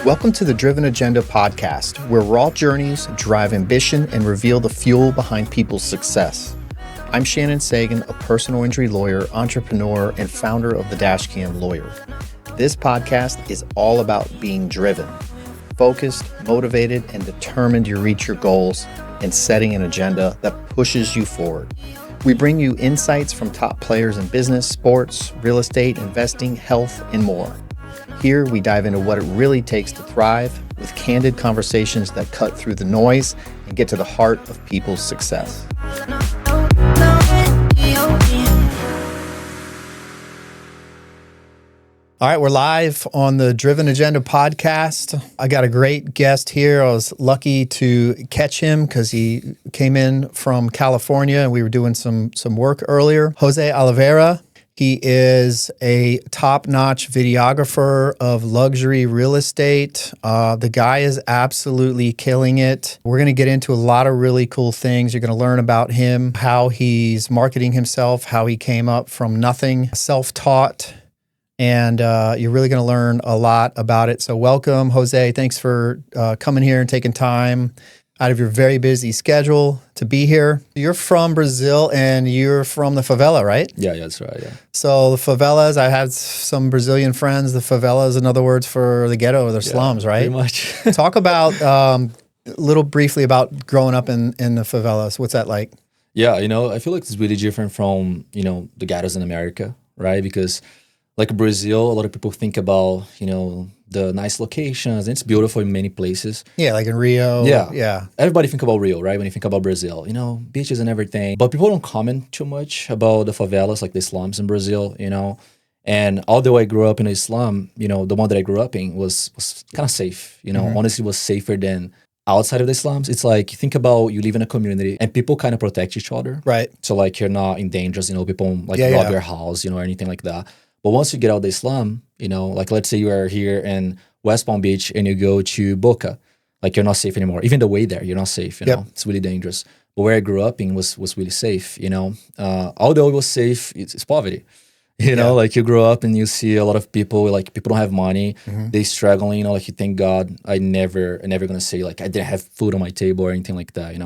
Welcome to the Driven Agenda podcast, where raw journeys drive ambition and reveal the fuel behind people's success. I'm Shannon Sagan, a personal injury lawyer, entrepreneur, and founder of the Dashcam Lawyer. This podcast is all about being driven, focused, motivated, and determined to reach your goals and setting an agenda that pushes you forward. We bring you insights from top players in business, sports, real estate, investing, health, and more. Here, we dive into what it really takes to thrive with candid conversations that cut through the noise and get to the heart of people's success. All right, we're live on the Driven Agenda podcast. I got a great guest here. I was lucky to catch him because he came in from California and we were doing some work earlier. Jose Oliveira. He is a top-notch videographer of luxury real estate. The guy is absolutely killing it. We're going to get into a lot of really cool things. You're going to learn about him, how he's marketing himself, how he came up from nothing, self-taught, and you're really going to learn a lot about it. So welcome, Jose. Thanks for coming here and taking time out of your very busy schedule to be here. You're from Brazil and you're from the favela, right? Yeah, that's right, yeah. So the favelas, I had some Brazilian friends. The favela is another word for the ghetto or the slums, right? Pretty much. Talk about, a little briefly about growing up in the favelas. What's that like? Yeah, I feel like it's really different from, the ghettos in America, right? Because like Brazil, a lot of people think about, the nice locations. And it's beautiful in many places. Yeah, like in Rio. Yeah. Everybody think about Rio, right? When you think about Brazil, beaches and everything. But people don't comment too much about the favelas, like the slums in Brazil, And although I grew up in a slum, the one that I grew up in was kind of safe, Honestly, was safer than outside of the slums. It's like, think about you live in a community and people kind of protect each other. Right. So like you're not in danger, people rob your house, or anything like that. But once you get out of the slum, like let's say you are here in West Palm Beach and you go to Boca, like you're not safe anymore. Even the way there, you're not safe, It's really dangerous. But where I grew up in was really safe, Although it was safe, it's poverty. Like you grow up and you see a lot of people, like people don't have money, they struggling, like you thank God I never gonna say like I didn't have food on my table or anything like that,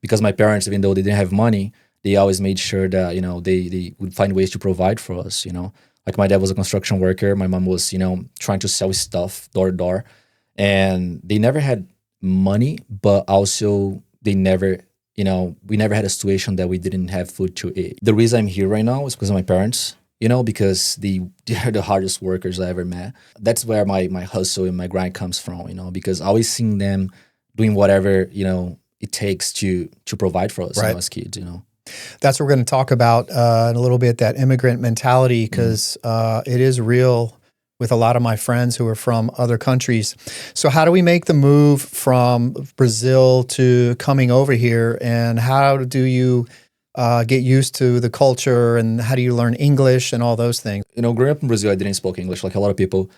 Because my parents, even though they didn't have money, they always made sure that, they would find ways to provide for us, Like my dad was a construction worker. My mom was, trying to sell stuff door to door. And they never had money, but also they never, we never had a situation that we didn't have food to eat. The reason I'm here right now is because of my parents, because they're the hardest workers I ever met. That's where my hustle and my grind comes from, because I always seen them doing whatever, it takes to provide for us, right, as kids, That's what we're going to talk about in a little bit, that immigrant mentality, because it is real with a lot of my friends who are from other countries. So how do we make the move from Brazil to coming over here, and how do you get used to the culture, and how do you learn English and all those things? Growing up in Brazil, I didn't speak English. Like a lot of people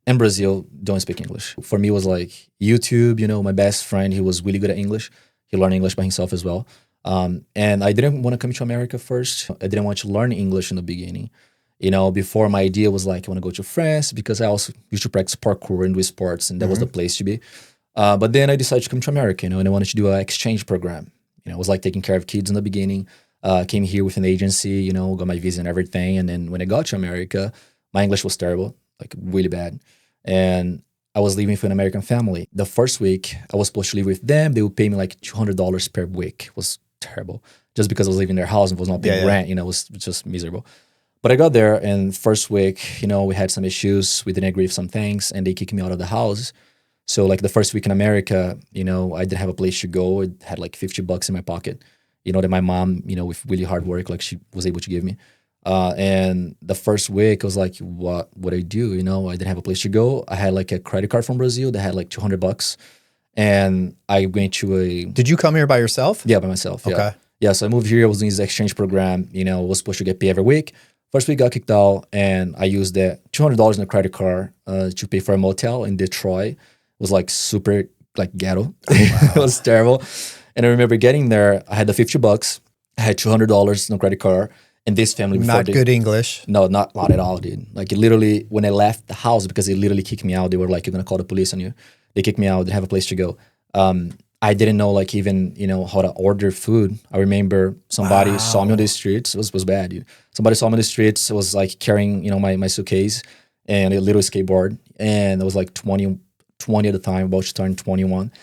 in Brazil don't speak English. For me, it was like YouTube, my best friend, he was really good at English. He learned English by himself as well. And I didn't want to come to America first. I didn't want to learn English in the beginning. Before my idea was like, I want to go to France because I also used to practice parkour and do sports, and that was the place to be. But then I decided to come to America, and I wanted to do an exchange program. It was like taking care of kids in the beginning. Came here with an agency, got my visa and everything. And then when I got to America, my English was terrible, like really bad. And I was living for an American family. The first week I was supposed to live with them. They would pay me like $200 per week. It was terrible, just because I was living in their house and was not paying rent. It was just miserable. But I got there, and first week, we had some issues. We didn't agree with some things, and they kicked me out of the house. So like the first week in America, I didn't have a place to go. I had like $50 in my pocket, that my mom, with really hard work, like she was able to give me. And the first week I was like, what would I do? I didn't have a place to go. I had like a credit card from Brazil that had like $200. And I went to a... Did you come here by yourself? Yeah, by myself. Okay. Yeah, so I moved here. I was doing this exchange program. I was supposed to get paid every week. First week got kicked out, and I used that $200 in a credit card to pay for a motel in Detroit. It was like super like ghetto. Oh, wow. It was terrible. And I remember getting there. I had the $50. I had $200 in a credit card. And this family before Not good English. no, not at all, dude. Like literally, when I left the house, because they literally kicked me out, they were like, "You're gonna call the police on you." They kicked me out. Didn't have a place to go. I didn't know like even how to order food. I remember somebody saw me on the streets. It was bad, dude. Somebody saw me on the streets. It was like carrying my suitcase and a little skateboard, and it was like 20 at the time, about to turn 21.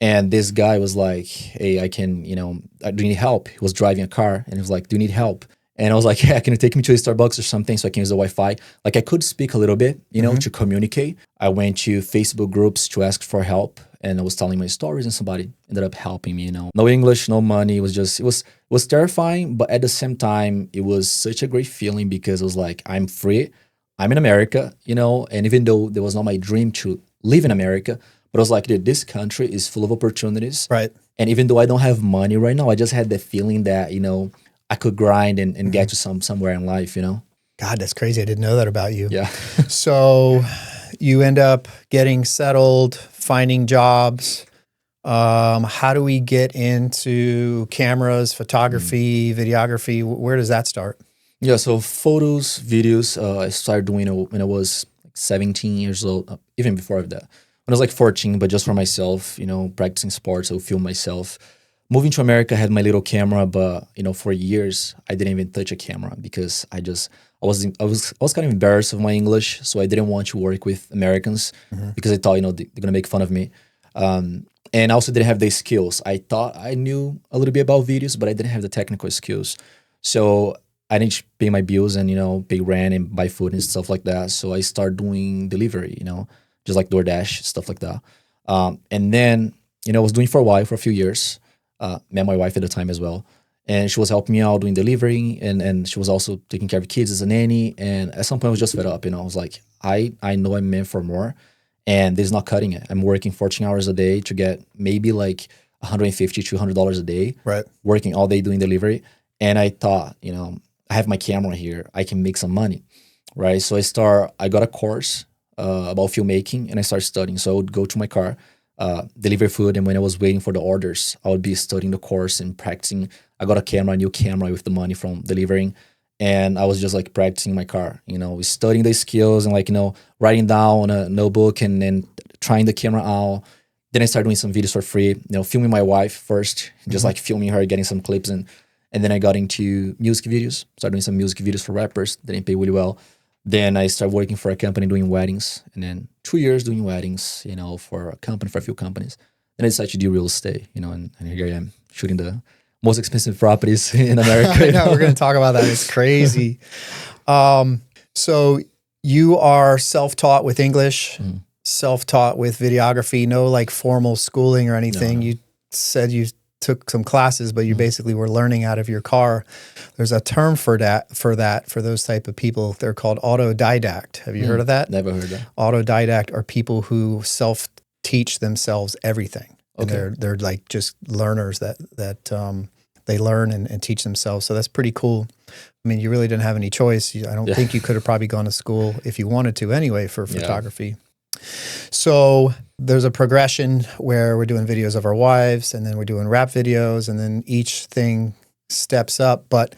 And this guy was like, "Hey, I can, do you need help?" He was driving a car, and he was like, "Do you need help?" And I was like, "Yeah, can you take me to a Starbucks or something so I can use the Wi-Fi?" Like I could speak a little bit, to communicate. I went to Facebook groups to ask for help, and I was telling my stories, and somebody ended up helping me. No English, no money. It was terrifying, but at the same time, it was such a great feeling because it was like I'm free, I'm in America, and even though there was not my dream to live in America, but I was like, dude, this country is full of opportunities. Right. And even though I don't have money right now, I just had the feeling that, I could grind and get to somewhere in life, God, that's crazy. I didn't know that about you. Yeah. So you end up getting settled, finding jobs. How do we get into cameras, photography, videography? Where does that start? Yeah, so photos, videos, I started doing it when I was like 17 years old, even before that. When I was like 14, but just for myself, practicing sports, I would film myself. Moving to America, I had my little camera, but for years I didn't even touch a camera because I was kind of embarrassed of my English, so I didn't want to work with Americans because I thought they're gonna make fun of me, and I also didn't have the skills. I thought I knew a little bit about videos, but I didn't have the technical skills, so I didn't pay my bills and pay rent and buy food and stuff like that. So I started doing delivery, just like DoorDash, stuff like that, and then I was doing for a while, for a few years. Met my wife at the time as well. And she was helping me out doing delivery, and she was also taking care of kids as a nanny. And at some point I was just fed up, I was like, I know I'm meant for more, and this is not cutting it. I'm working 14 hours a day to get maybe like $150, $200 a day, right? Working all day doing delivery. And I thought, I have my camera here, I can make some money, right? So I got a course about filmmaking, and I started studying. So I would go to my car, deliver food, and when I was waiting for the orders, I would be studying the course and practicing. I got a new camera with the money from delivering, and I was just like practicing my car, studying the skills and writing down on a notebook and then trying the camera out. Then I started doing some videos for free, filming my wife first, just like filming her, getting some clips, and then I got into music videos, started doing some music videos for rappers, didn't pay really well. Then I started working for a company doing weddings, and then 2 years doing weddings, for a few companies. Then I decided to do real estate, and here I am shooting the most expensive properties in America. I know, we're going to talk about that. It's crazy. So you are self-taught with English, self-taught with videography, no like formal schooling or anything. No. You said you took some classes, but you basically were learning out of your car. There's a term for those type of people. They're called autodidact. Have you heard of that? Never heard of that. Autodidact are people who self-teach themselves everything. Okay. And they're like just learners that they learn and teach themselves. So that's pretty cool. I mean, you really didn't have any choice. I don't think you could have probably gone to school if you wanted to anyway for photography. So there's a progression where we're doing videos of our wives, and then we're doing rap videos, and then each thing steps up. But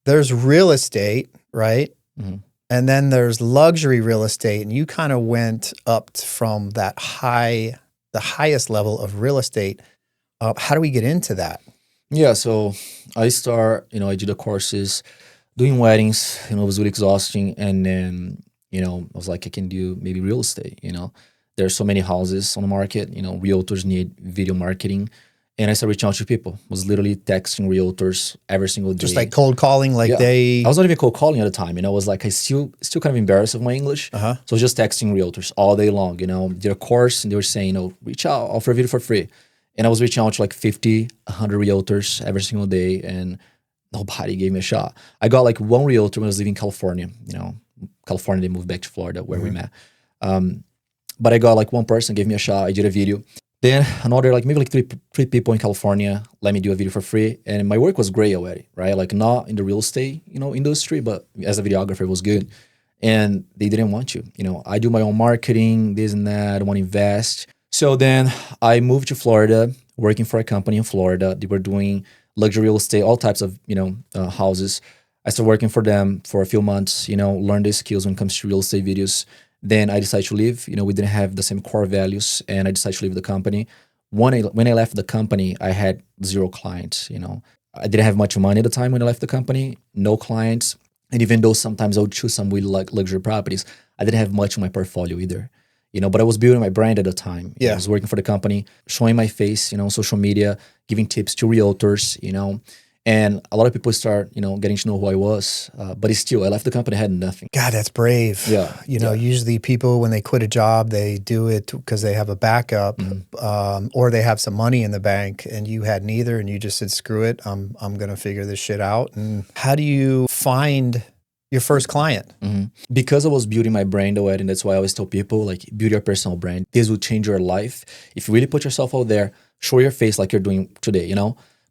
there's real estate, right? Mm-hmm. And then there's luxury real estate, and you kind of went up from the highest level of real estate. How do we get into that? Yeah, so I I did the courses, doing weddings, it was really exhausting. And then, I was like, I can do maybe real estate, There's so many houses on the market, realtors need video marketing. And I started reaching out to people. I was literally texting realtors every single day. Just like cold calling, I was not even cold calling at the time. I was like, I still kind of embarrassed of my English. So I was just texting realtors all day long, did a course, and they were saying, reach out, offer a video for free. And I was reaching out to like 50, 100 realtors every single day, and nobody gave me a shot. I got like one realtor when I was living in California. California, they moved back to Florida where we met. But I got like one person gave me a shot. I did a video. Then another, like maybe like three people in California let me do a video for free. And my work was great already, right? Like not in the real estate, industry, but as a videographer, it was good. And they didn't want you. I do my own marketing, this and that. I don't want to invest. So then I moved to Florida, working for a company in Florida. They were doing luxury real estate, all types of, houses. I started working for them for a few months, learn the skills when it comes to real estate videos. Then I decided to leave. We didn't have the same core values, and I decided to leave the company. When I left the company, I had zero clients. I didn't have much money at the time when I left the company, no clients. And even though sometimes I would choose some really like luxury properties, I didn't have much in my portfolio either. But I was building my brand at the time. Yeah. I was working for the company, showing my face, social media, giving tips to realtors, and a lot of people start, getting to know who I was. But still, I left the company, I had nothing. God, that's brave. Yeah. Usually people, when they quit a job, they do it because they have a backup, or they have some money in the bank, and you had neither, and you just said, screw it, I'm going to figure this shit out. And how do you find your first client? Because I was building my brand already, and that's why I always tell people, like, build your personal brand. This will change your life. If you really put yourself out there, show your face like you're doing today,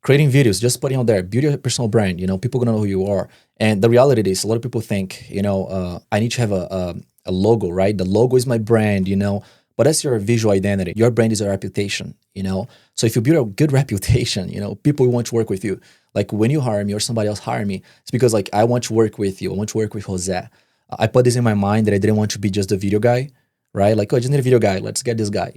creating videos, just putting out there, build your personal brand, people gonna know who you are. And the reality is, a lot of people think, I need to have a logo, right? The logo is my brand, but that's your visual identity. Your brand is your reputation, So if you build a good reputation, people will want to work with you. Like when you hire me or somebody else hire me, it's because like, I want to work with you. I want to work with Jose. I put this in my mind that I didn't want to be just a video guy, right? Like, oh, I just need a video guy. Let's get this guy,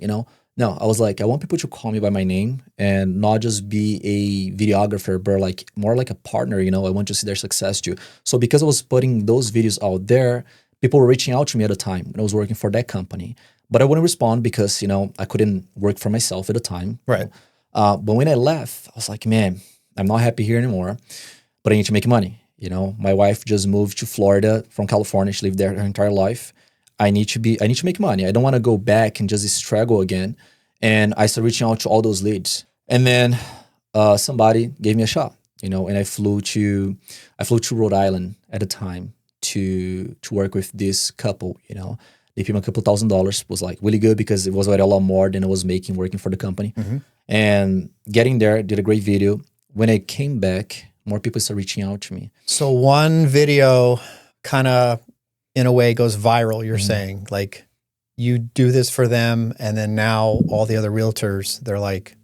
No, I was like, I want people to call me by my name and not just be a videographer, but like more like a partner, I want to see their success too. So because I was putting those videos out there, people were reaching out to me at the time when I was working for that company. But I wouldn't respond because, I couldn't work for myself at the time. Right. But when I left, I was like, man, I'm not happy here anymore, but I need to make money. My wife just moved to Florida from California. She lived there her entire life. I need to make money. I don't want to go back and just struggle again. And I started reaching out to all those leads. And then somebody gave me a shot, and I flew to Rhode Island at the time to work with this couple, They paid me a couple $1,000, was like really good because it was already a lot more than I was making working for the company. And getting there, did a great video. When I came back, more people started reaching out to me. So one video kind of, in a way, goes viral, you're saying. Like, you do this for them, and then now all the other realtors, they're like,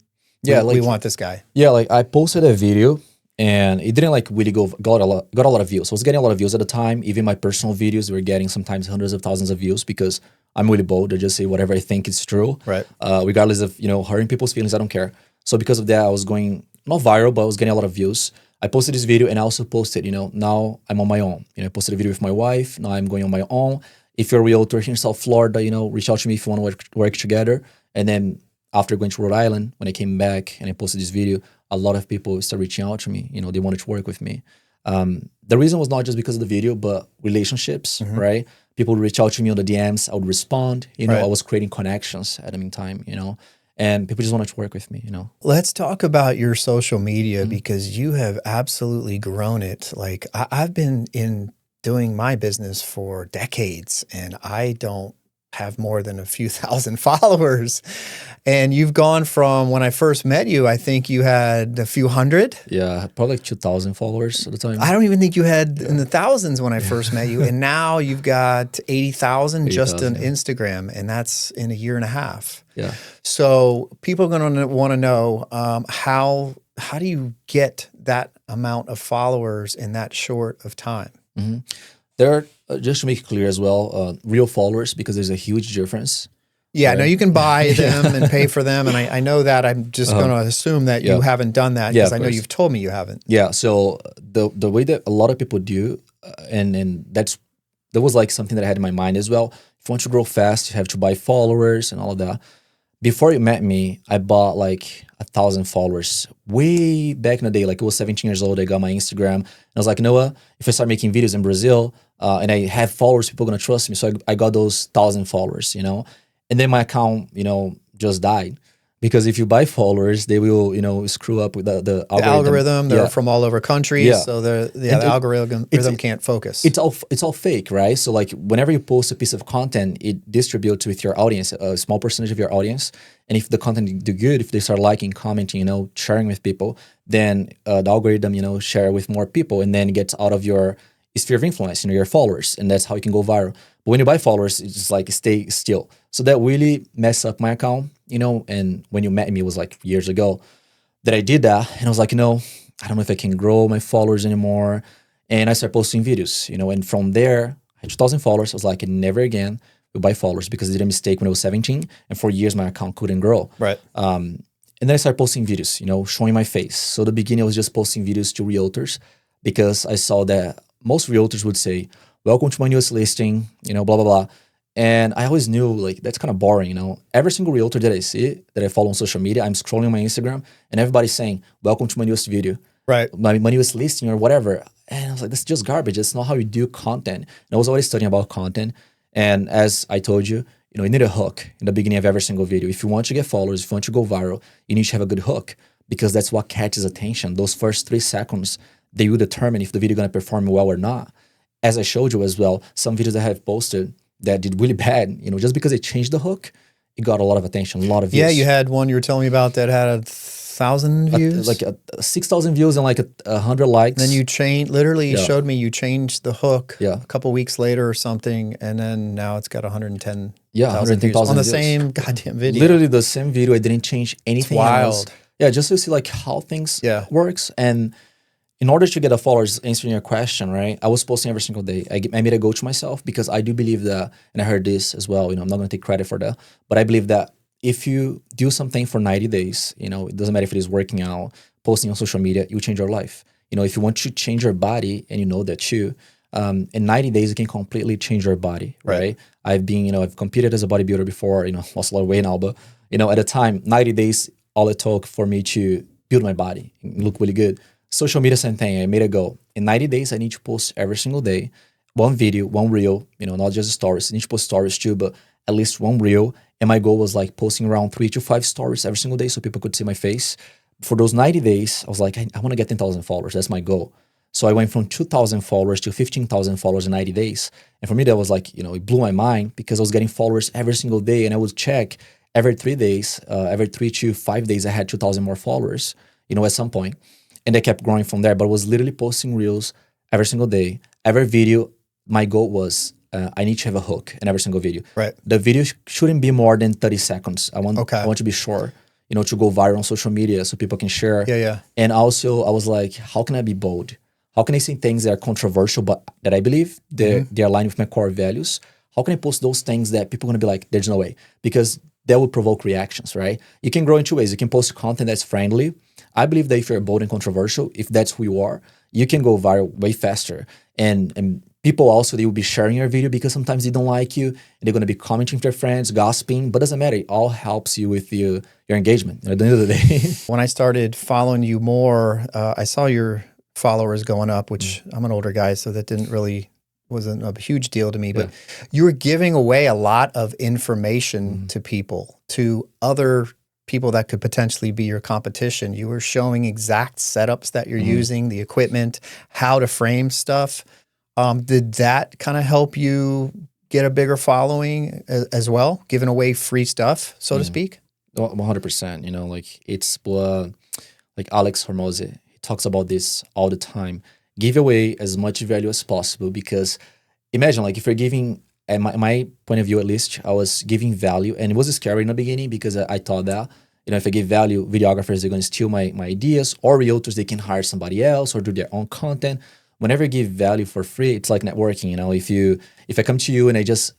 we want this guy. Yeah, like I posted a video, and it didn't like really got a lot of views. I was getting a lot of views at the time. Even my personal videos were getting sometimes hundreds of thousands of views because I'm really bold. I just say whatever I think is true. Right. Regardless of, hurting people's feelings, I don't care. So because of that, I was going, not viral, but I was getting a lot of views. I posted this video, and I also posted, now I'm on my own. I posted a video with my wife. Now I'm going on my own. If you're a realtor here in South Florida, reach out to me if you want to work together. And then after going to Rhode Island, when I came back and I posted this video, a lot of people started reaching out to me. They wanted to work with me. The reason was not just because of the video, but relationships, right? People would reach out to me on the DMs. I would respond. I was creating connections at the meantime, and people just wanted to work with me, Let's talk about your social media because you have absolutely grown it. Like I've been doing my business for decades, and I don't have more than a few thousand followers. And you've gone from when I first met you, I think you had a few hundred. Yeah, probably like 2,000 followers at the time. I don't even think you had in the thousands when I first met you. And now you've got 80,000 just on Instagram, and that's in a year and a half. Yeah. So people are going to want to know how do you get that amount of followers in that short of time? There are, just to make it clear as well, real followers, because there's a huge difference. Yeah, no, you can buy them and pay for them. And I know that. I'm just going to assume that you haven't done that because I know you've told me you haven't. Yeah, so the way that a lot of people do, and that was like something that I had in my mind as well. If you want to grow fast, you have to buy followers and all of that. Before you met me, I bought like 1,000 followers way back in the day. Like I was 17 years old. I got my Instagram. And I was like, you know what? If I start making videos in Brazil and I have followers, people are going to trust me. So I got those 1,000 followers, And then my account, just died. Because if you buy followers, they will, screw up with the algorithm. They're from all over countries, Yeah. so the algorithm can't focus. It's all fake, right? So like whenever you post a piece of content, it distributes with your audience, a small percentage of your audience. And if the content do good, if they start liking, commenting, sharing with people, then the algorithm, share with more people, and then it gets out of your sphere of influence, your followers, and that's how you can go viral. But when you buy followers, it's just like stay still. So that really messed up my account, and when you met me, it was like years ago that I did that. And I was like, I don't know if I can grow my followers anymore. And I started posting videos, and from there, I had 2,000 followers. I was like, never again will buy followers because I did a mistake when I was 17. And for years, my account couldn't grow. Right. And then I started posting videos, showing my face. So the beginning, I was just posting videos to realtors because I saw that most realtors would say, welcome to my newest listing, blah, blah, blah. And I always knew like, that's kind of boring, Every single realtor that I see, that I follow on social media, I'm scrolling my Instagram and everybody's saying, welcome to my newest video. Right. My newest listing or whatever. And I was like, this is just garbage. It's not how you do content. And I was always studying about content. And as I told you, you need a hook in the beginning of every single video. If you want to get followers, if you want to go viral, you need to have a good hook because that's what catches attention. Those first 3 seconds, they will determine if the video is going to perform well or not. As I showed you as well, some videos I have posted that did really bad, just because they changed the hook, it got a lot of attention, a lot of views. Yeah, you had one you were telling me about that had 1,000 views. Like 6,000 views and like 100 likes. Then you literally showed me you changed the hook a couple weeks later or something, and then now it's got 110,000 views on the same goddamn video. Literally the same video. I didn't change anything else. Yeah, just to see like how things works. And in order to get the followers, answering your question, right? I was posting every single day. I made a goal to myself because I do believe that, and I heard this as well, I'm not going to take credit for that, but I believe that if you do something for 90 days, it doesn't matter if it is working out, posting on social media, you change your life. If you want to change your body and you know that too, in 90 days, you can completely change your body, right? I've competed as a bodybuilder before, lost a lot of weight now, but, at the time, 90 days, all it took for me to build my body and look really good. Social media, same thing. I made a goal. In 90 days, I need to post every single day, one video, one reel, not just stories. I need to post stories too, but at least one reel. And my goal was like posting around 3 to 5 stories every single day so people could see my face. For those 90 days, I was like, I want to get 10,000 followers. That's my goal. So I went from 2,000 followers to 15,000 followers in 90 days. And for me, that was like, it blew my mind because I was getting followers every single day. And I would check every 3 days, every 3 to 5 days, I had 2,000 more followers, at some point. And they kept growing from there. But I was literally posting reels every single day. Every video, my goal was I need to have a hook in every single video. Right. The video shouldn't be more than 30 seconds. I want to be sure, to go viral on social media so people can share. Yeah. And also, I was like, how can I be bold? How can I say things that are controversial, but that I believe they align with my core values? How can I post those things that people are going to be like, there's no way? Because that will provoke reactions, right? You can grow in 2 ways. You can post content that's friendly. I believe that if you're bold and controversial, if that's who you are, you can go viral way faster. And people also, they will be sharing your video because sometimes they don't like you and they're going to be commenting with their friends, gossiping, but it doesn't matter. It all helps you with your engagement at the end of the day. When I started following you more, I saw your followers going up, which I'm an older guy, so that wasn't a huge deal to me, but you were giving away a lot of information to people, to other people that could potentially be your competition. You were showing exact setups that you're using, the equipment, how to frame stuff. Did that kind of help you get a bigger following as well, giving away free stuff, so to speak? 100%. Like it's like Alex Hormozy, he talks about this all the time. Give away as much value as possible because imagine like if you're giving, at my point of view at least, I was giving value and it was scary in the beginning because I thought that, if I give value, videographers, they're going to steal my ideas, or realtors, they can hire somebody else or do their own content. Whenever you give value for free, it's like networking, if I come to you and I just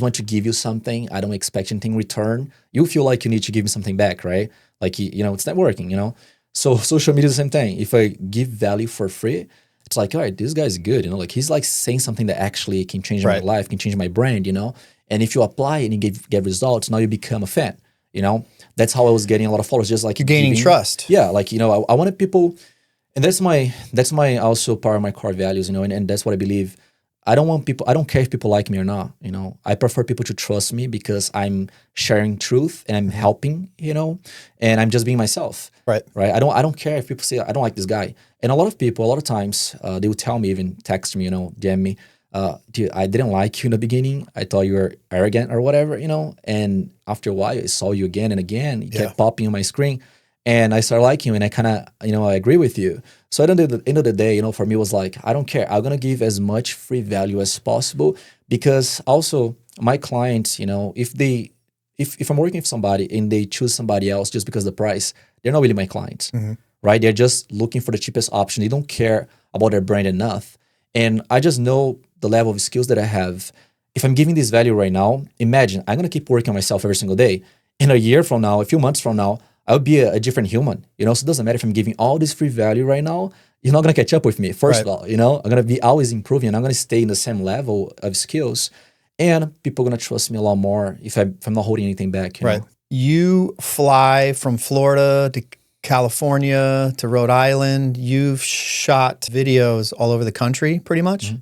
want to give you something, I don't expect anything in return, you feel like you need to give me something back, right? Like, it's networking, So social media is the same thing. If I give value for free, it's like, all right, this guy's good, like he's like saying something that actually can change my life, can change my brand, And if you apply it and you get results, now you become a fan, That's how I was getting a lot of followers, just like you're gaining trust. Yeah, like I wanted people, and that's my also part of my core values, and that's what I believe. I don't care if people like me or not, I prefer people to trust me because I'm sharing truth and I'm helping, and I'm just being myself. Right. I don't care if people say I don't like this guy. And a lot of times, they will tell me, even text me, DM me, dude, I didn't like you in the beginning. I thought you were arrogant or whatever, and after a while I saw you again and again, you kept popping on my screen. And I started liking you and I kind of, I agree with you. So at the end of the day, for me it was like, I don't care. I'm going to give as much free value as possible because also my clients, if I'm working with somebody and they choose somebody else just because of the price, they're not really my clients, right? They're just looking for the cheapest option. They don't care about their brand enough. And I just know the level of skills that I have. If I'm giving this value right now, imagine I'm going to keep working on myself every single day. In a year from now, a few months from now, I'll be a different human, you know? So it doesn't matter if I'm giving all this free value right now, you're not going to catch up with me. First of all, you know, I'm going to be always improving and I'm going to stay in the same level of skills. And people are going to trust me a lot more if I'm not holding anything back, you know? You fly from Florida to California to Rhode Island. You've shot videos all over the country pretty much. Mm-hmm.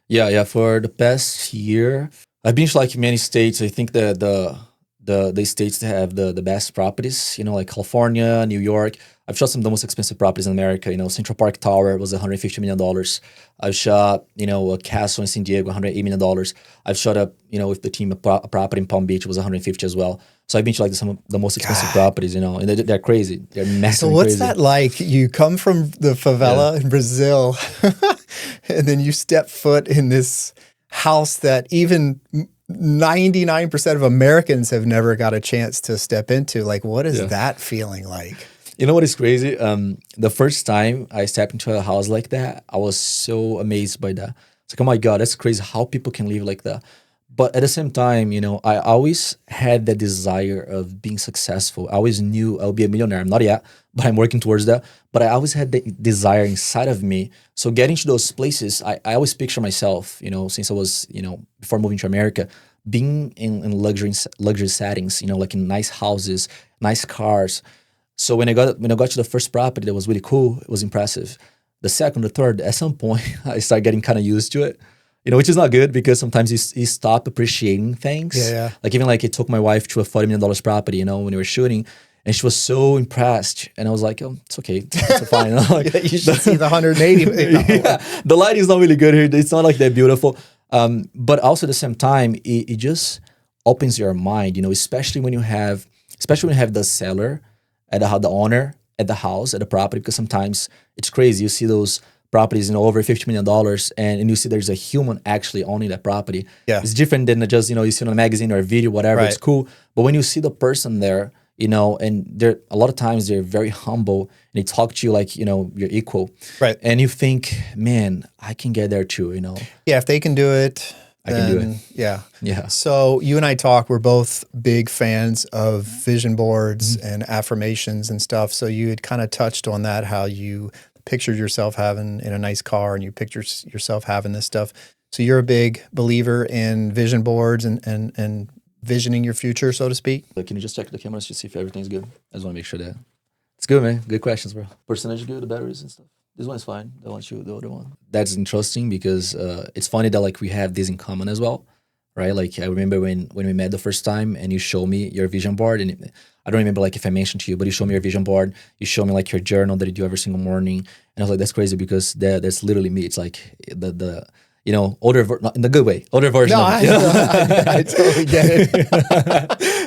Yeah. For the past year, I've been to like many states. I think that the states that have the best properties, you know, like California, New York. I've shot some of the most expensive properties in America. You know, Central Park Tower was $150 million. I've shot, you know, a castle in San Diego, $180 million. I've shot up, you know, with the team a property in Palm Beach was $150 as well. So I've been to like some of the most expensive properties, you know, and they're crazy. They're massively So what's crazy. that like? You come from the favela in Brazil, and then you step foot in this house that even 99% of Americans have never got a chance to step into. Like, what is that feeling like? You know what is crazy? The first time I stepped into a house like that, I was so amazed by that. It's like, oh my God, that's crazy how people can live like that. But at the same time, you know, I always had that desire of being successful. I always knew I'll be a millionaire. I'm not yet, but I'm working towards that. But I always had the desire inside of me. So getting to those places, I always picture myself, you know, since I was, you know, before moving to America, being in luxury settings, you know, like in nice houses, nice cars. So when I got to the first property that was really cool, it was impressive. The second, the third, at some point, I started getting kind of used to it. You know, which is not good because sometimes you stop appreciating things. Yeah. Like even like it took my wife to a $40 million property, you know, when we were shooting, and she was so impressed. And I was like, oh, it's okay. It's fine. You know? Like, You should see the 180. The lighting is not really good here. It's not like that beautiful. But also at the same time, it just opens your mind, you know, especially when you have the seller the owner at the house, at the property, because sometimes it's crazy. You see those properties, you know, over $50 million, and you see there's a human actually owning that property. Yeah. It's different than just, you know, you see it on a magazine or a video, whatever, it's cool. But when you see the person there, you know, and they're a lot of times they're very humble and they talk to you like, you know, you're equal. Right. And you think, man, I can get there too, you know. Yeah, if they can do it, I can do it. Yeah. Yeah. So you and I talk, we're both big fans of vision boards and affirmations and stuff. So you had kind of touched on that, how you pictured yourself having in a nice car and you picture yourself having this stuff. So you're a big believer in vision boards and visioning your future, so to speak. But can you just check the cameras to see if everything's good? I just want to make sure that it's good, man. Good questions, bro. Percentage good, the batteries and stuff. This one's fine. The other one. That's interesting because it's funny that like we have this in common as well, right? Like I remember when we met the first time and you showed me your vision board, and I don't remember like if I mentioned to you, but you showed me your vision board. You showed me like your journal that you do every single morning, and I was like, that's crazy because that's literally me. It's like the you know, not in the good way, older version No, of it. I totally get it.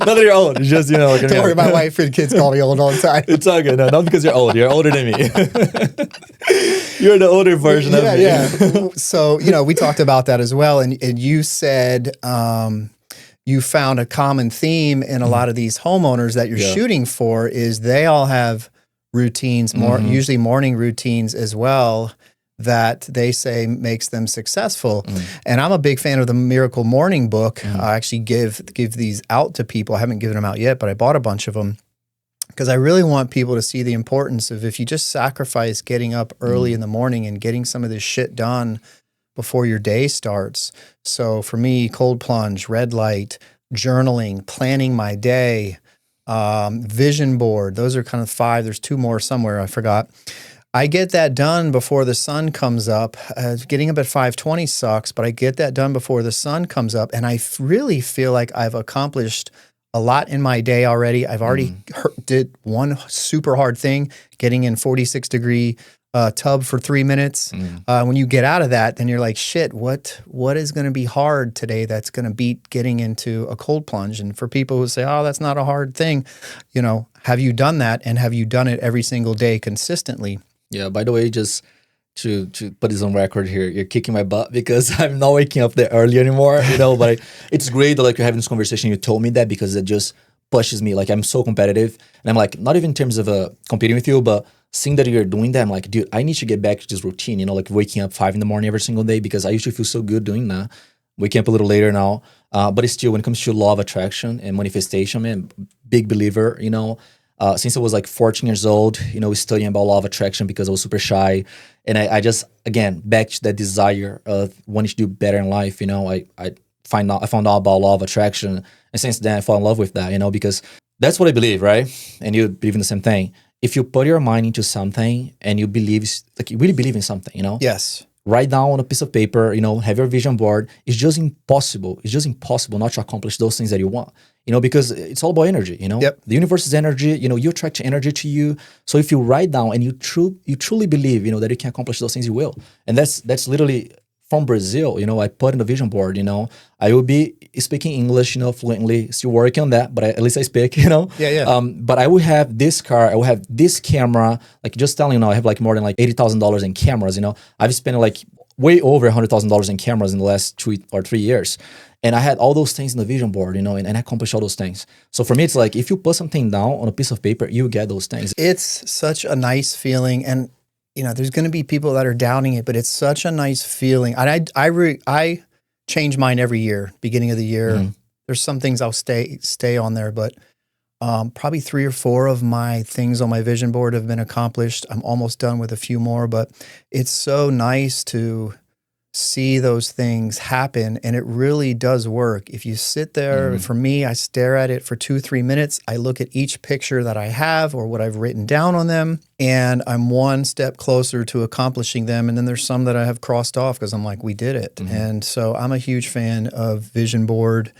Not that you're old. It's just, you know. Like, Don't worry, my wife and kids call me old all the time. It's all good. No, not because you're old. You're older than me. You're the older version of me. Yeah. So, you know, we talked about that as well. And you said you found a common theme in a lot of these homeowners that you're shooting for is they all have routines, usually morning routines as well, that they say makes them successful. And I'm a big fan of the Miracle Morning book. I actually give these out to people. I haven't given them out yet, but I bought a bunch of them because I really want people to see the importance of if you just sacrifice getting up early in the morning and getting some of this shit done before your day starts. So for me, cold plunge, red light, journaling, planning my day, vision board, those are kind of 5. There's 2 more somewhere, I forgot. I get that done before the sun comes up. Getting up at 5:20 sucks, but I get that done before the sun comes up. And I really feel like I've accomplished a lot in my day already. I've already did one super hard thing, getting in 46-degree tub for 3 minutes. When you get out of that, then you're like, shit, what is going to be hard today that's going to beat getting into a cold plunge? And for people who say, oh, that's not a hard thing, you know, have you done that? And have you done it every single day consistently? Yeah, by the way, just to put this on record here, you're kicking my butt because I'm not waking up that early anymore, you know, but it's great that like you're having this conversation. You told me that because it just pushes me. Like I'm so competitive and I'm like, not even in terms of competing with you, but seeing that you're doing that, I'm like, dude, I need to get back to this routine, like waking up 5 a.m. every single day, because I used to feel so good doing that. Waking up a little later now. But it's still, when it comes to law of attraction and manifestation, man, big believer, since I was like 14 years old, studying about law of attraction because I was super shy. And I just, again, back to that desire of wanting to do better in life, I found out about law of attraction. And since then I fell in love with that, because that's what I believe, right? And you believe in the same thing. If you put your mind into something and you believe, like you really believe in something, Yes. write down on a piece of paper, have your vision board. It's just impossible. It's just impossible not to accomplish those things that you want, because it's all about energy, Yep. The universe is energy, you attract energy to you. So if you write down and you truly believe, that you can accomplish those things, you will. And that's literally from Brazil, I put in the vision board, I will be speaking English, fluently, still working on that, but at least I speak, Yeah. But I will have this car, I will have this camera, like just telling I have like more than like $80,000 in cameras, I've spent like way over $100,000 in cameras in the last 2 or 3 years. And I had all those things in the vision board, and I accomplished all those things. So for me, it's like, if you put something down on a piece of paper, you get those things. It's such a nice feeling. And there's going to be people that are doubting it, but it's such a nice feeling. And I change mine every year, beginning of the year. Mm-hmm. There's some things I'll stay on there, but probably 3 or 4 of my things on my vision board have been accomplished. I'm almost done with a few more, but it's so nice to see those things happen, and it really does work. If you sit there, for me, I stare at it for 2-3 minutes. I look at each picture that I have or what I've written down on them, and I'm one step closer to accomplishing them. And then there's some that I have crossed off because I'm like, we did it. And so I'm a huge fan of vision board,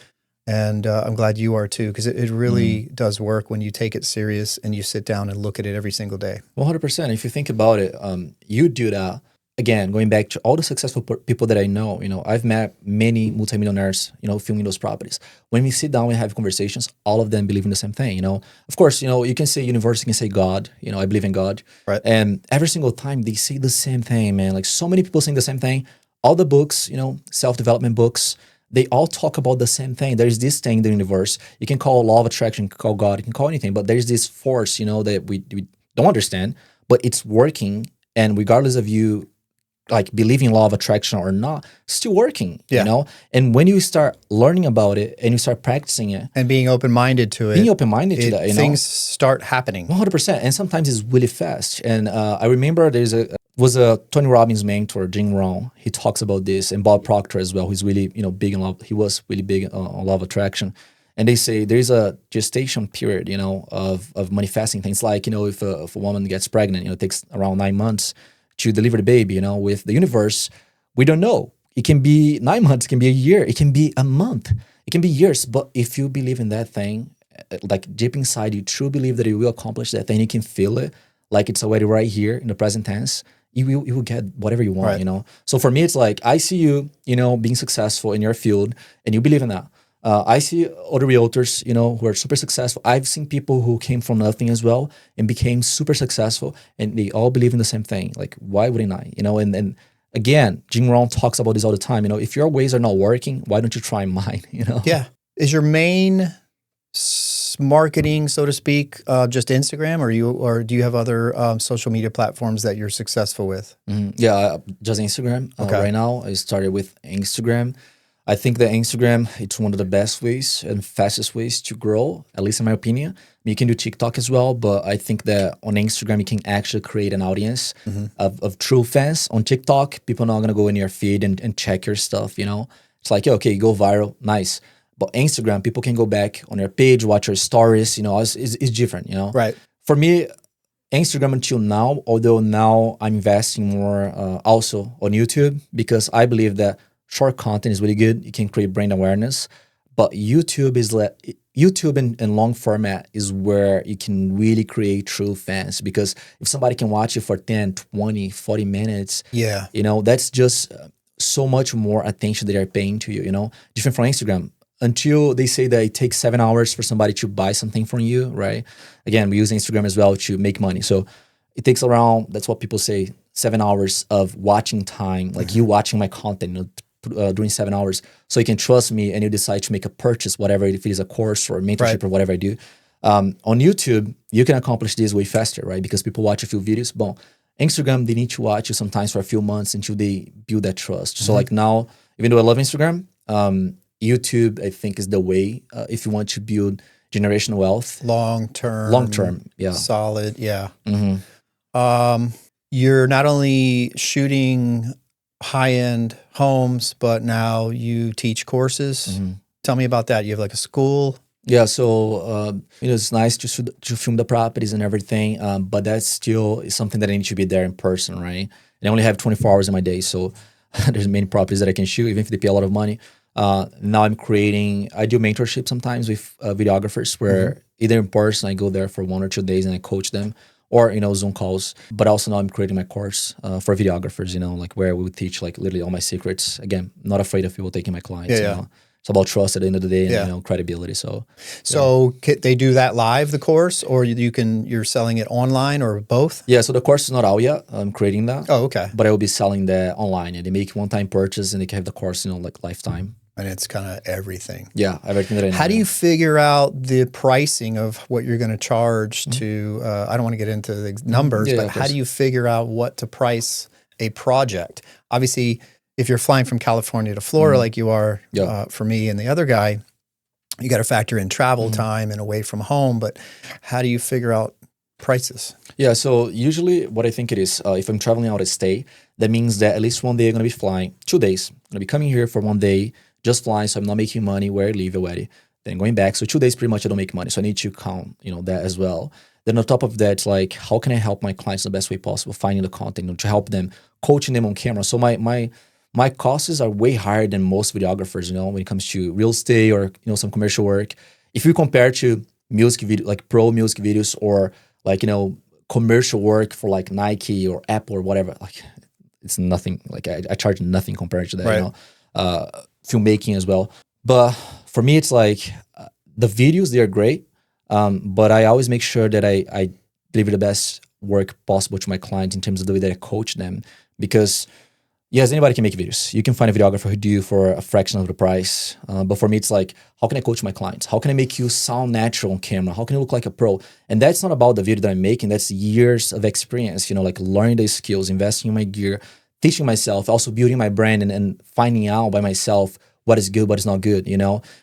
and I'm glad you are too, because it really does work when you take it serious and you sit down and look at it every single day. 100%. If you think about it, you do that. Again, going back to all the successful people that I know, I've met many multimillionaires, filming those properties. When we sit down and have conversations, all of them believe in the same thing, Of course, you can say universe, you can say God, I believe in God. Right. And every single time they say the same thing, man. Like so many people saying the same thing. All the books, self-development books, they all talk about the same thing. There's this thing in the universe. You can call law of attraction, you can call God, you can call anything, but there's this force, that we don't understand, but it's working. And regardless of you like believing law of attraction or not, still working, And when you start learning about it and you start practicing it and being open-minded to it, to that, things start happening. 100%. And sometimes it's really fast. And I remember was a Tony Robbins mentor, Jim Rohn. He talks about this, and Bob Proctor as well. He's really, big in love. He was really big on law of attraction. And they say there's a gestation period, of manifesting things. Like, if a woman gets pregnant, it takes around 9 months to deliver the baby, with the universe. We don't know. It can be 9 months, it can be a year, it can be a month, it can be years. But if you believe in that thing, like deep inside, you truly believe that you will accomplish that thing, you can feel it, like it's already right here in the present tense, you will get whatever you want, right. So for me, it's like, I see you, being successful in your field, and you believe in that. I see other realtors, who are super successful. I've seen people who came from nothing as well and became super successful, and they all believe in the same thing. Like, why wouldn't I? And again, Jim Rohn talks about this all the time. If your ways are not working, why don't you try mine? Yeah. Is your main marketing, so to speak, just Instagram, or do you have other social media platforms that you're successful with? Yeah, just Instagram. Okay. Right now, I started with Instagram. I think that Instagram, it's one of the best ways and fastest ways to grow, at least in my opinion. You can do TikTok as well, but I think that on Instagram, you can actually create an audience of true fans. On TikTok, people are not going to go in your feed and check your stuff, It's like, okay, you go viral, nice. But Instagram, people can go back on your page, watch your stories, it's different, Right. For me, Instagram until now, although now I'm investing more also on YouTube, because I believe that short content is really good. You can create brand awareness, but YouTube and long format is where you can really create true fans, because if somebody can watch you for 10, 20, 40 minutes, that's just so much more attention they are paying to you, different from Instagram. Until they say that it takes 7 hours for somebody to buy something from you, right? Again, we use Instagram as well to make money. So it takes around, that's what people say, 7 hours of watching time, like you watching my content, during 7 hours, so you can trust me and you decide to make a purchase, whatever, if it is a course or a mentorship or whatever I do. On YouTube, you can accomplish this way faster, right? Because people watch a few videos. Bon, Instagram, they need to watch you sometimes for a few months until they build that trust. So like now, even though I love Instagram, YouTube, I think, is the way if you want to build generational wealth. Long term, yeah. Solid, yeah. You're not only shooting high-end homes, but now you teach courses. Tell me about that. You have like a school? Yeah, so it's nice to film the properties and everything, but that's still something that I need to be there in person, right? And I only have 24 hours in my day, so there's many properties that I can shoot, even if they pay a lot of money. Now I do mentorship sometimes with videographers where either in person, I go there for 1 or 2 days and I coach them, or, Zoom calls. But also now I'm creating my course for videographers, like where we would teach like literally all my secrets. Again, not afraid of people taking my clients. It's about trust at the end of the day and credibility. So they do that live, the course, or you're selling it online, or both? Yeah, so the course is not out yet. I'm creating that. Oh, okay. But I will be selling that online, and they make one-time purchase, and they can have the course, like lifetime. And it's kind of everything. Yeah, everything that I know. How do you figure out the pricing of what you're going to charge to? I don't want to get into the numbers, but how do you figure out what to price a project? Obviously, if you're flying from California to Florida, like you are for me and the other guy, you got to factor in travel time and away from home. But how do you figure out prices? Yeah, so usually what I think it is, if I'm traveling out of state, that means that at least one day I'm going to be flying, 2 days. I'm going to be coming here for 1 day, just flying, so I'm not making money where I live already. Then going back, so 2 days pretty much I don't make money. So I need to count, that as well. Then on top of that, like how can I help my clients in the best way possible, finding the content, to help them, coaching them on camera. So my costs are way higher than most videographers, when it comes to real estate or, some commercial work. If you compare to music video, like pro music videos, or like, commercial work for like Nike or Apple or whatever, like it's nothing. Like I charge nothing compared to that, right. Filmmaking as well. But for me, it's like the videos, they're great. But I always make sure that I deliver the best work possible to my clients in terms of the way that I coach them, because yes, anybody can make videos. You can find a videographer who do for a fraction of the price. But for me, it's like, how can I coach my clients? How can I make you sound natural on camera? How can you look like a pro? And that's not about the video that I'm making. That's years of experience, like learning the skills, investing in my gear, teaching myself, also building my brand and finding out by myself what is good, what is not good,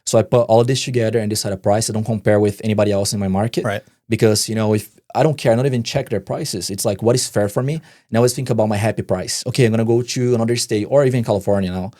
So I put all of this together and decide a price. I don't compare with anybody else in my market. Right. Because, if I don't care, I don't even check their prices. It's like, what is fair for me? And I always think about my happy price. Okay, I'm going to go to another state or even California now.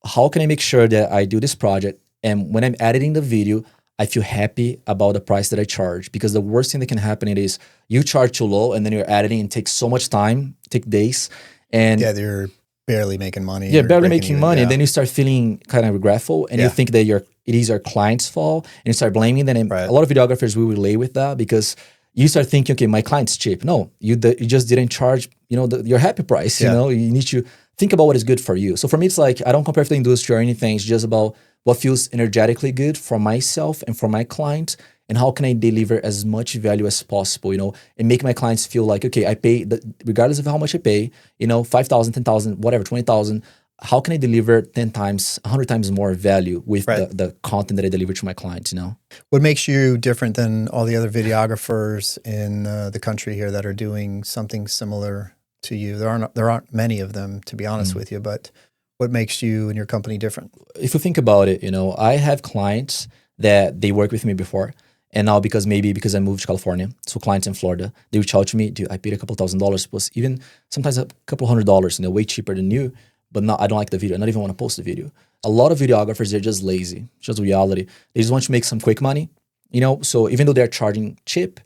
How can I make sure that I do this project, and when I'm editing the video, I feel happy about the price that I charge? Because the worst thing that can happen is you charge too low, and then you're editing and takes so much time, take days. And they're barely making money. Yeah, barely making money. And then you start feeling kind of regretful, and you think that it is your client's fault, and you start blaming them. A lot of videographers will relate with that, because you start thinking, okay, my client's cheap. No, you just didn't charge, your happy price. You need to think about what is good for you. So for me, it's like, I don't compare to the industry or anything. It's just about what feels energetically good for myself and for my client, and how can I deliver as much value as possible, and make my clients feel like, okay, I pay, regardless of how much I pay, 5,000, 10,000, whatever, 20,000, how can I deliver 10 times, 100 times more value with the content that I deliver to my clients, What makes you different than all the other videographers in the country here that are doing something similar to you? There aren't many of them, to be honest with you, but what makes you and your company different? If you think about it, I have clients that they worked with me before. And now because I moved to California, so clients in Florida, they reach out to me, dude, I paid a couple $1,000 plus, even sometimes a couple $100, way cheaper than you. But no, I don't like the video. I don't even want to post the video. A lot of videographers, they're just lazy. It's just reality. They just want to make some quick money, So even though they're charging cheap,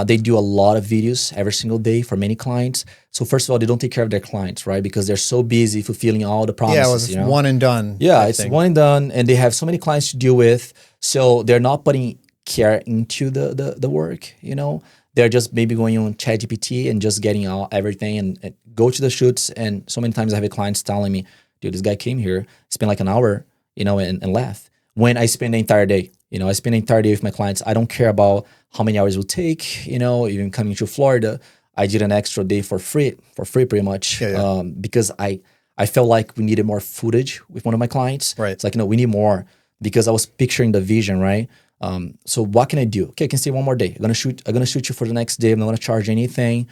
they do a lot of videos every single day for many clients. So first of all, they don't take care of their clients, right? Because they're so busy fulfilling all the promises. Yeah, it was one and done. Yeah, it's one and done. And they have so many clients to deal with. So they're not putting care into the work, They're just maybe going on ChatGPT and just getting out everything and go to the shoots. And so many times I have clients telling me, dude, this guy came here, spent like an hour, and left. When I spend the entire day, I spend the entire day with my clients. I don't care about how many hours it will take, even coming to Florida. I did an extra day for free pretty much. Because I felt like we needed more footage with one of my clients. Right. It's like, we need more, because I was picturing the vision, right? So what can I do? Okay, I can stay one more day. I'm gonna shoot you for the next day. I'm not gonna charge anything.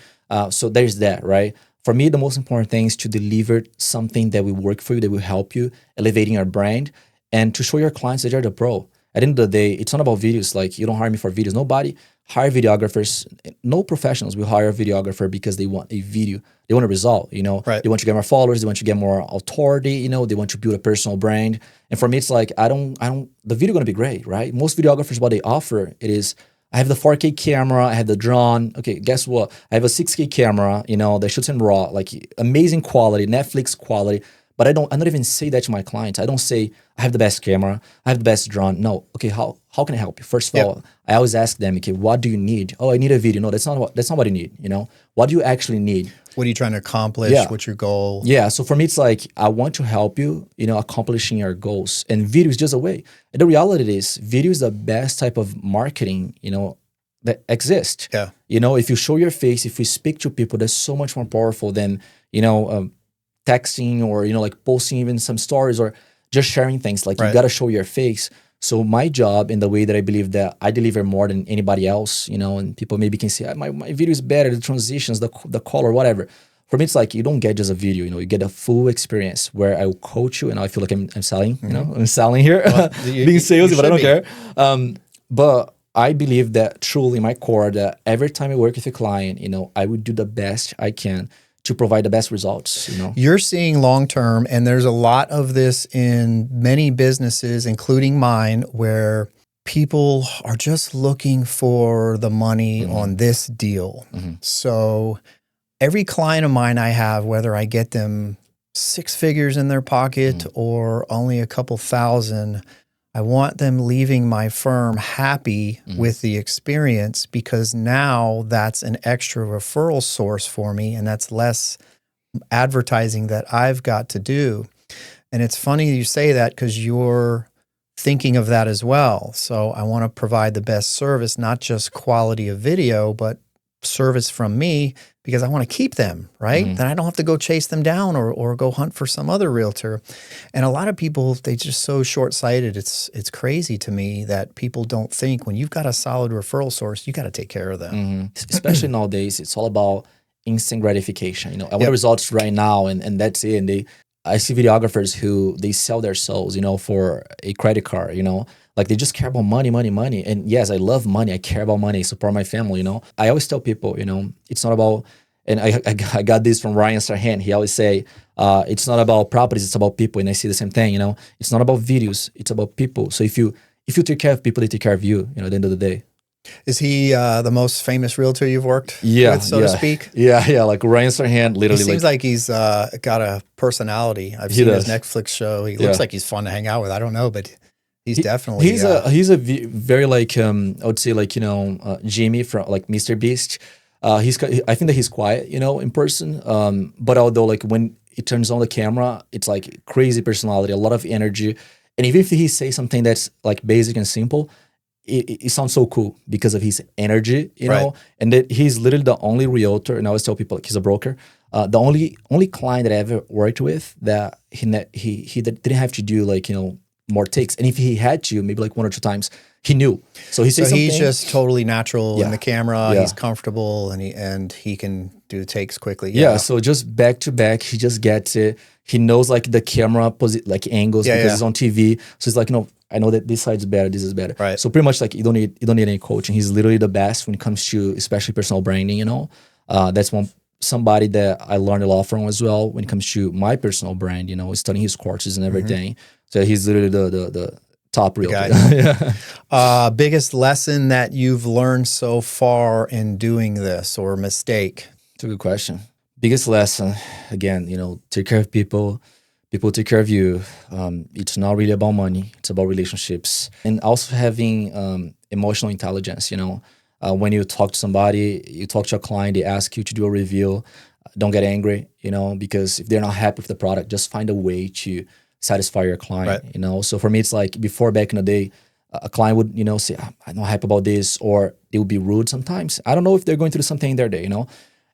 So there's that, right? For me, the most important thing is to deliver something that will work for you, that will help you, elevating your brand, and to show your clients that you're the pro. At the end of the day, it's not about videos. Like, you don't hire me for videos. Nobody hire videographers. No professionals will hire a videographer because they want a video. They want a result, you know. Right. They want to get more followers. They want to get more authority, you know. They want to build a personal brand. And for me, it's like, the video gonna be great, right? Most videographers, what they offer, it is, I have the 4K camera, I have the drone. Okay, guess what? I have a 6K camera, you know, that shoots in RAW, like amazing quality, Netflix quality. But I not even say that to my clients. I don't say I have the best camera, I have the best drone. No. Okay, how can I help you? First of all, I always ask them, okay, what do you need? Oh, I need a video. No, that's not what you need. You know, what do you actually need? What are you trying to accomplish? Yeah. What's your goal? Yeah. So for me, it's like, I want to help you, you know, accomplishing your goals. And video is just a way. And the reality is, video is the best type of marketing, you know, that exists. Yeah. You know, if you show your face, if you speak to people, that's so much more powerful than, you know, texting or, you know, like posting even some stories or just sharing things. Like, you got to show your face. So my job, in the way that I believe that I deliver more than anybody else, you know, and people maybe can say, my video is better, the transitions, the color, whatever. For me, it's like, you don't get just a video, you know, you get a full experience where I will coach you, and I feel like I'm selling, you know, I'm selling here, well, being salesy, but I don't care. But I believe that truly in my core, that every time I work with a client, you know, I would do the best I can to provide the best results, you know. You're seeing long-term, and there's a lot of this in many businesses, including mine, where people are just looking for the money on this deal. So every client of mine I have, whether I get them 6 figures in their pocket or only a couple thousand, I want them leaving my firm happy with the experience, because now that's an extra referral source for me, and that's less advertising that I've got to do. And it's funny you say that, because you're thinking of that as well. So I want to provide the best service, not just quality of video, but service from me, because I want to keep them, right? Then I don't have to go chase them down or go hunt for some other realtor. And a lot of people, they just so short-sighted. It's crazy to me that people don't think, when you've got a solid referral source, you got to take care of them. Especially nowadays, it's all about instant gratification. You know, I want results right now, and that's it. And I see videographers who, they sell their souls, you know, for a credit card, you know. Like, they just care about money, money, money. And yes, I love money. I care about money. I support my family, you know. I always tell people, you know, it's not about, and I got this from Ryan Sarhan. He always say, it's not about properties, it's about people. And I see the same thing, you know. It's not about videos, it's about people. So if you take care of people, they take care of you, you know, at the end of the day. Is he the most famous realtor you've worked with, so to speak? Yeah. Like Ryan Sarhan, literally. He seems like he's got a personality. I've seen his Netflix show. He looks like he's fun to hang out with. I don't know, but he's definitely. He's a very, like, I would say, like, you know, Jimmy from, like, Mr. Beast. I think that he's quiet, you know, in person. But although, like, when it turns on the camera, it's like crazy personality, a lot of energy. And even if he says something that's like basic and simple, it sounds so cool because of his energy, you know. And that he's literally the only realtor, and I always tell people, like, he's a broker. The only client that I ever worked with that he didn't have to do, like, you know, more takes. And if he had to, maybe like 1 or 2 times, he knew. So he's just totally natural in the camera. He's comfortable, and he can do the takes quickly. Yeah. So just back to back, he just gets it. He knows, like, the camera like angles because it's on TV. So it's like, you know, I know that this side's better, this is better. Right. So pretty much, like, you don't need any coaching. He's literally the best when it comes to especially personal branding, you know. That's somebody that I learned a lot from as well when it comes to my personal brand, you know, studying his courses and everything. So he's literally the top realtor. Biggest lesson that you've learned so far in doing this, or mistake? It's a good question. Biggest lesson, again, you know, take care of people. People take care of you. It's not really about money. It's about relationships. And also having emotional intelligence, you know. When you talk to somebody, you talk to a client, they ask you to do a review, don't get angry, you know, because if they're not happy with the product, just find a way to satisfy your client, you know. So for me, it's like, before, back in the day, a client would, you know, say, I'm not happy about this, or they would be rude sometimes. I don't know if they're going through something in their day, you know.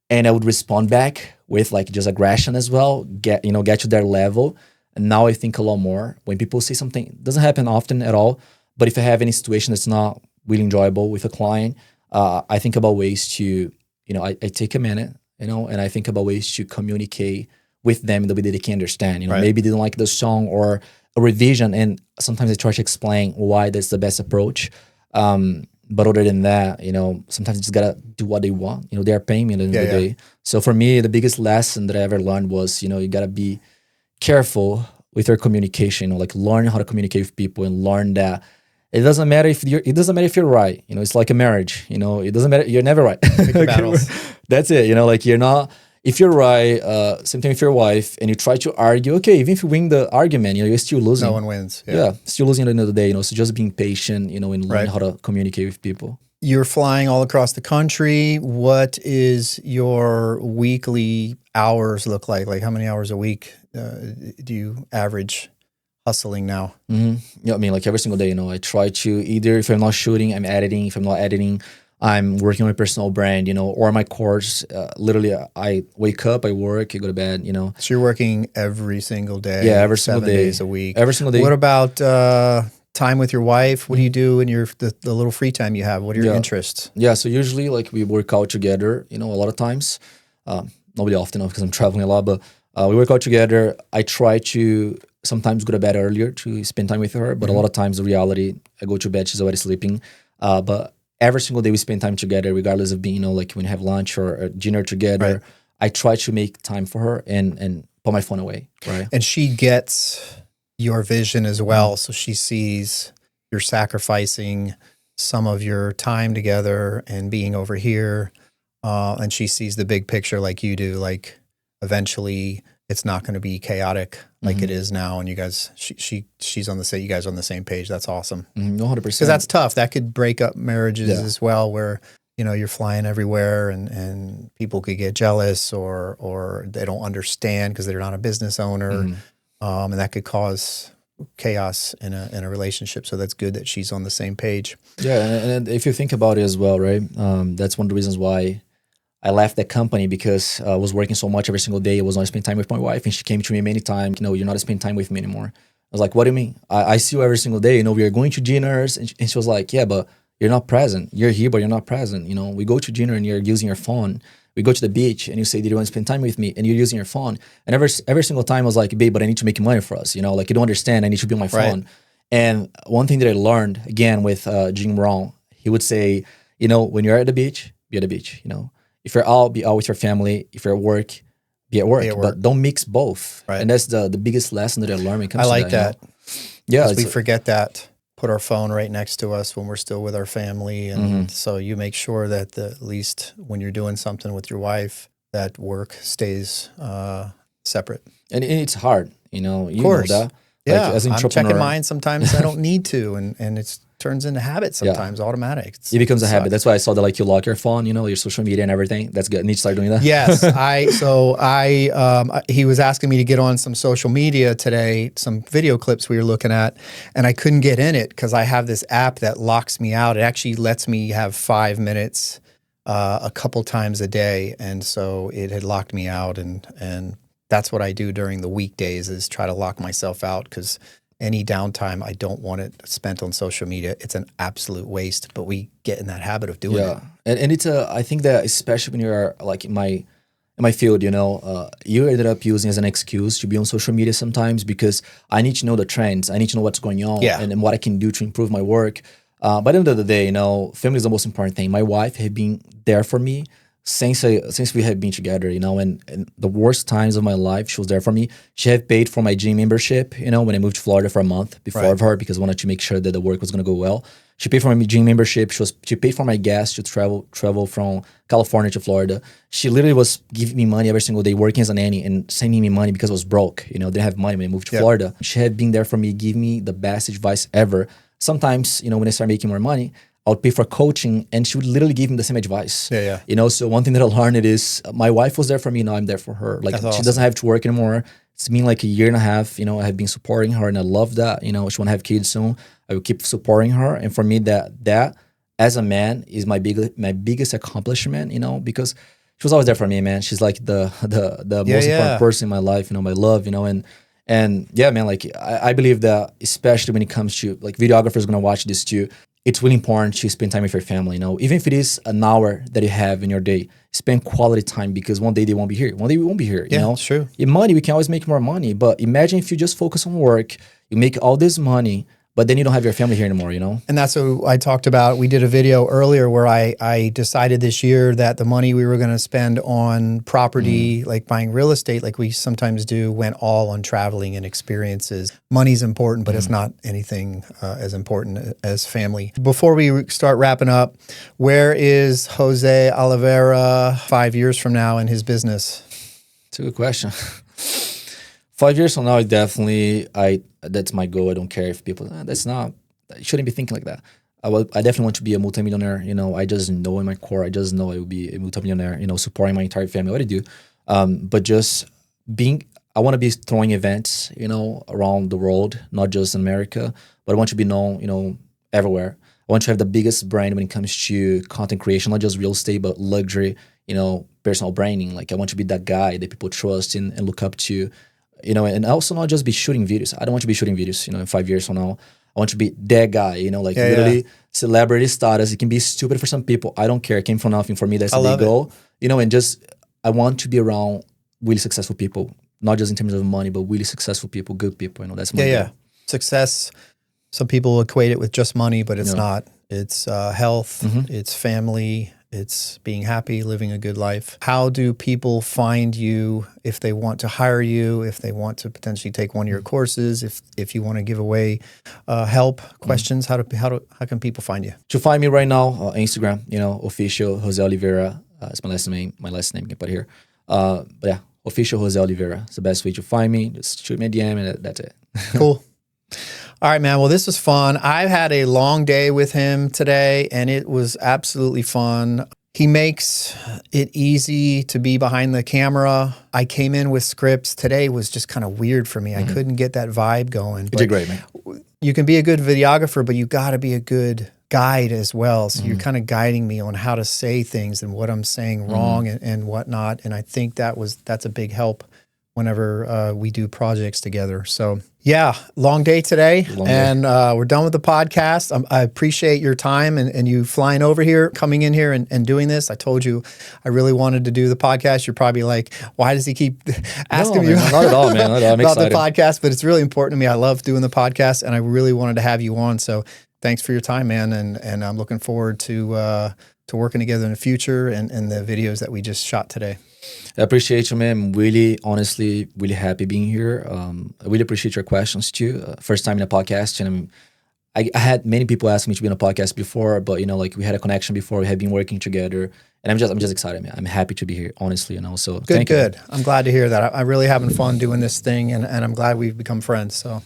And I would respond back with, like, just aggression as well, get to their level. And now I think a lot more when people say something. It doesn't happen often at all, But if I have any situation that's not really enjoyable with a client, I think about ways to, I take a minute, and I think about ways to communicate with them in the way that they can understand. Right. Maybe they don't like the song or a revision, and sometimes I try to explain why that's the best approach. But other than that, sometimes you just gotta do what they want. They are paying me at the end of the day. So for me, the biggest lesson that I ever learned was, you gotta be careful with your communication. Like learn how to communicate with people and learn that it doesn't matter if you're right. It's like a marriage. It doesn't matter. You're never right. That's it. Like you're not. If you're right, same thing with your wife, and you try to argue, okay, even if you win the argument, you're still losing. No one wins. Yeah, still losing at the end of the day. So just being patient, and learning how to communicate with people. You're flying all across the country. What is your weekly hours look like? Like how many hours a week do you average hustling now? Yeah, I mean, like every single day, I try to either, if I'm not shooting, I'm editing. If I'm not editing, I'm working on my personal brand, or my course. Literally, I wake up, I work, I go to bed, So you're working every single day? Yeah, every single day. 7 days a week. Every single day. What about time with your wife? What do you do in the little free time you have? What are your interests? Yeah, so usually like we work out together, a lot of times. Not really often because I'm traveling a lot, but we work out together. I try to sometimes go to bed earlier to spend time with her, but a lot of times the reality, I go to bed, she's already sleeping. But every single day we spend time together, regardless of being, like when you have lunch or dinner together. Right. I try to make time for her and put my phone away. Right. And she gets your vision as well. So she sees you're sacrificing some of your time together and being over here. And she sees the big picture like you do. Like eventually it's not going to be chaotic like it is now. And you guys, she's on you guys are on the same page. That's awesome. 100%. Because that's tough. That could break up marriages as well, where, you're flying everywhere and people could get jealous or they don't understand because they're not a business owner. And that could cause chaos in a relationship. So that's good that she's on the same page. Yeah. And if you think about it as well, right? That's one of the reasons why I left that company, because I was working so much every single day. I was not spending time with my wife, and she came to me many times, you're not spending time with me anymore. I was like, what do you mean? I see you every single day. We are going to dinners. And she was like, yeah, but you're not present. You're here, but you're not present. We go to dinner and you're using your phone. We go to the beach and you say that you want to spend time with me and you're using your phone. And every single time I was like, babe, but I need to make money for us. Like you don't understand. I need to be on my phone. And one thing that I learned, again, with Jim Rohn, he would say, when you're at the beach, be at the beach. If you're out, be out with your family. If you're at work, be at work. But don't mix both. Right. And that's the biggest lesson that I learned when it comes to that. Yeah. We forget that. Put our phone right next to us when we're still with our family. And so you make sure that at least when you're doing something with your wife, that work stays separate. And it's hard, Of course. Know that. Yeah, like, as an I'm checking mine sometimes. I don't need to, and it turns into habit sometimes, automatic. It becomes a habit. That's why I saw that you lock your phone, your social media and everything. That's good. I need to start doing that. Yes, he was asking me to get on some social media today, some video clips we were looking at, and I couldn't get in it because I have this app that locks me out. It actually lets me have 5 minutes a couple times a day, and so it had locked me out, and that's what I do during the weekdays is try to lock myself out because any downtime, I don't want it spent on social media. It's an absolute waste, but we get in that habit of doing it. And it's I think that especially when you're like in my field, you ended up using as an excuse to be on social media sometimes because I need to know the trends. I need to know what's going on and what I can do to improve my work. By the end of the day, family is the most important thing. My wife had been there for me since we had been together, and the worst times of my life, she was there for me. She had paid for my gym membership, when I moved to Florida for a month before of her because I wanted to make sure that the work was going to go well. She paid for my gym membership. She paid for my gas to travel from California to Florida. She literally was giving me money every single day, working as a nanny and sending me money because I was broke. Didn't have money when I moved to Florida. She had been there for me, giving me the best advice ever. Sometimes, when I start making more money, I would pay for coaching and she would literally give me the same advice. So one thing that I learned is my wife was there for me. Now I'm there for her. Like she doesn't have to work anymore. It's been like a year and a half, I have been supporting her and I love that. She want to have kids soon. I will keep supporting her. And for me that as a man is my biggest accomplishment, because she was always there for me, man. She's like the most important person in my life, my love, and And yeah, man, like I believe that especially when it comes to like videographers gonna watch this too, it's really important to spend time with your family, you know, even if it is an hour that you have in your day, spend quality time because one day they won't be here. One day we won't be here, you know? It's true. In money, we can always make more money, but imagine if you just focus on work, you make all this money, but then you don't have your family here anymore, you know? And that's what I talked about. We did a video earlier where I decided this year that the money we were going to spend on property, like buying real estate, like we sometimes do, went all on traveling and experiences. Money's important, but it's not anything as important as family. Before we start wrapping up, where is Jose Oliveira 5 years from now in his business? It's a good question. 5 years from now, that's my goal. I don't care if people, that's not, I shouldn't be thinking like that. I definitely want to be a multimillionaire. You know, I just know in my core, I just know I will be a multimillionaire, you know, supporting my entire family, what I do. But just I want to be throwing events, you know, around the world, not just in America, but I want to be known, you know, everywhere. I want to have the biggest brand when it comes to content creation, not just real estate, but luxury, you know, personal branding. Like I want to be that guy that people trust and look up to. You know, and also not just be shooting videos. I don't want to be shooting videos, you know, in 5 years from now. I want to be that guy, you know, like literally celebrity status. It can be stupid for some people. I don't care. It came from nothing. For me, that's a big goal. You know, and just, I want to be around really successful people, not just in terms of money, but really successful people, good people, you know, that's my goal. Success, some people equate it with just money, but it's not. It's health, it's family, it's being happy, living a good life. How do people find you if they want to hire you, if they want to potentially take one of your courses, if you want to give away help, questions? How can people find you? To find me right now, Instagram, you know, official Jose Oliveira. It's my last name. My last name you can put here. But yeah, official Jose Oliveira. It's the best way to find me. Just shoot me a DM and that's it. Cool. All right, man. Well, this was fun. I've had a long day with him today, and it was absolutely fun. He makes it easy to be behind the camera. I came in with scripts. Today was just kind of weird for me. I couldn't get that vibe going. You did great, man. You can be a good videographer, but you got to be a good guide as well. So you're kind of guiding me on how to say things and what I'm saying wrong and whatnot. And I think that's a big help whenever we do projects together. So yeah, long day today. And we're done with the podcast. I appreciate your time and you flying over here, coming in here and doing this. I told you I really wanted to do the podcast. You're probably like, why does he keep asking me not at all, man. Not at all. I'm about excited. the podcast? But it's really important to me. I love doing the podcast and I really wanted to have you on. So thanks for your time, man. And I'm looking forward to working together in the future and the videos that we just shot today. I appreciate you, man. I'm really, honestly, really happy being here. I really appreciate your questions too. First time in a podcast, and I had many people ask me to be on a podcast before, but you know, like we had a connection before. We had been working together, and I'm just excited, man. I'm happy to be here, honestly, you know. So good. I'm glad to hear that. I'm really having fun doing this thing, and I'm glad we've become friends. So